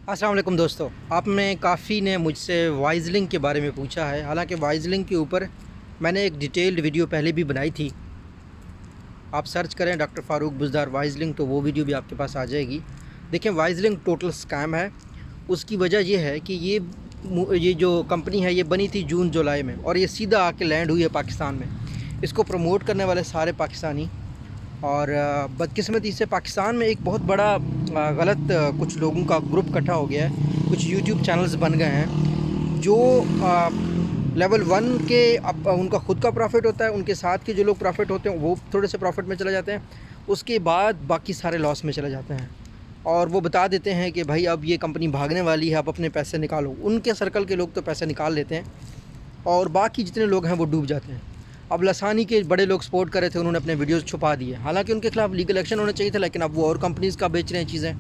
अस्सलाम वालेकुम दोस्तों, आप में काफ़ी ने मुझसे वाइज़लिंग के बारे में पूछा है। हालांकि वाइज़लिंग के ऊपर मैंने एक डिटेल्ड वीडियो पहले भी बनाई थी। आप सर्च करें डॉक्टर फ़ारूक बुज़दार वाइज़लिंग तो वो वीडियो भी आपके पास आ जाएगी। देखें, वाइज़लिंग टोटल स्कैम है। उसकी वजह ये है कि ये जो कंपनी है ये बनी थी जून जुलाई में और ये सीधा आके लैंड हुई है पाकिस्तान में। इसको प्रमोट करने वाले सारे पाकिस्तानी और बदकिस्मती से पाकिस्तान में एक बहुत बड़ा गलत कुछ लोगों का ग्रुप इकट्ठा हो गया है। कुछ यूट्यूब चैनल्स बन गए हैं जो लेवल 1 के उनका ख़ुद का प्रॉफिट होता है, उनके साथ के जो लोग प्रॉफिट होते हैं वो थोड़े से प्रॉफिट में चले जाते हैं, उसके बाद बाकी सारे लॉस में चले जाते हैं। और वो बता देते हैं कि भाई अब ये कंपनी भागने वाली है, अब अपने पैसे निकालो। उनके सर्कल के लोग तो पैसे निकाल लेते हैं और बाकी जितने लोग हैं वो डूब जाते हैं। अब लसानी के बड़े लोग सपोर्ट कर रहे थे, उन्होंने अपने वीडियोस छुपा दिए। हालांकि उनके खिलाफ लीगल एक्शन होना चाहिए था, लेकिन अब वो और कंपनीज़ का बेच रहे हैं चीज़ें।